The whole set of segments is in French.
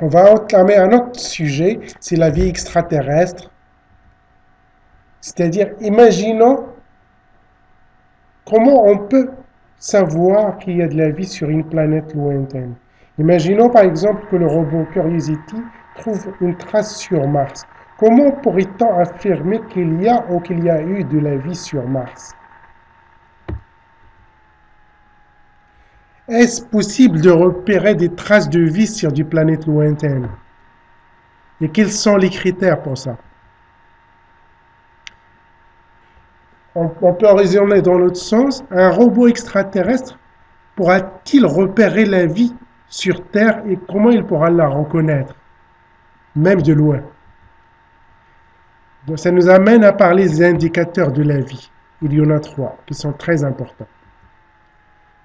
On va entamer un autre sujet, c'est la vie extraterrestre. C'est-à-dire, imaginons comment on peut savoir qu'il y a de la vie sur une planète lointaine. Imaginons par exemple que le robot Curiosity trouve une trace sur Mars. Comment pourrait-on affirmer qu'il y a ou qu'il y a eu de la vie sur Mars? Est-ce possible de repérer des traces de vie sur des planètes lointaines? Et quels sont les critères pour ça? On peut raisonner dans l'autre sens. Un robot extraterrestre pourra-t-il repérer la vie sur Terre et comment il pourra la reconnaître, même de loin? Donc, ça nous amène à parler des indicateurs de la vie. Il y en a 3 qui sont très importants.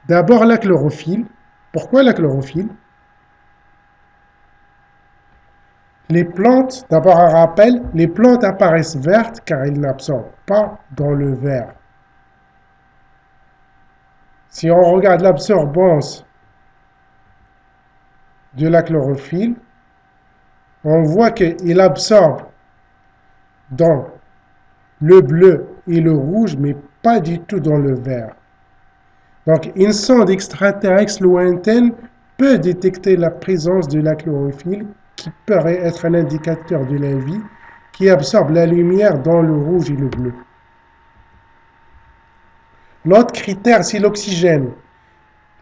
D'abord la chlorophylle. Pourquoi la chlorophylle? Les plantes, d'abord un rappel, les plantes apparaissent vertes car elles n'absorbent pas dans le vert. Si on regarde l'absorbance de la chlorophylle, on voit qu'il absorbe dans le bleu et le rouge, mais pas du tout dans le vert. Donc, une sonde extraterrestre lointaine peut détecter la présence de la chlorophylle, qui pourrait être un indicateur de la vie, qui absorbe la lumière dans le rouge et le bleu. L'autre critère, c'est l'oxygène.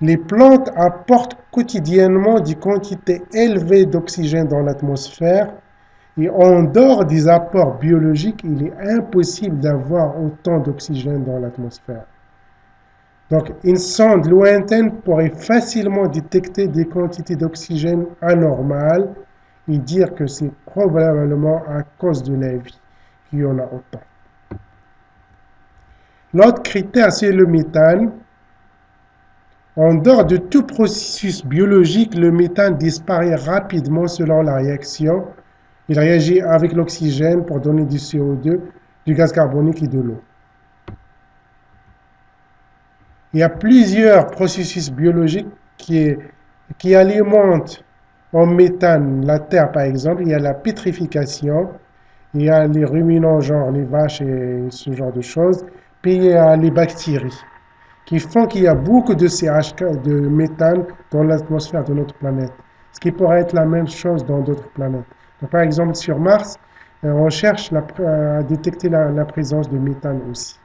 Les plantes apportent quotidiennement des quantités élevées d'oxygène dans l'atmosphère et en dehors des apports biologiques, il est impossible d'avoir autant d'oxygène dans l'atmosphère. Donc, une sonde lointaine pourrait facilement détecter des quantités d'oxygène anormales et dire que c'est probablement à cause de la vie qu'il y en a autant. L'autre critère, c'est le méthane. En dehors de tout processus biologique, le méthane disparaît rapidement selon la réaction. Il réagit avec l'oxygène pour donner du CO2, du gaz carbonique et de l'eau. Il y a plusieurs processus biologiques qui alimentent en méthane la terre, par exemple. Il y a la pétrification, il y a les ruminants, genre les vaches et ce genre de choses. Puis il y a les bactéries qui font qu'il y a beaucoup de CH4, de méthane dans l'atmosphère de notre planète. Ce qui pourrait être la même chose dans d'autres planètes. Donc, par exemple, sur Mars, on cherche à détecter la présence de méthane aussi.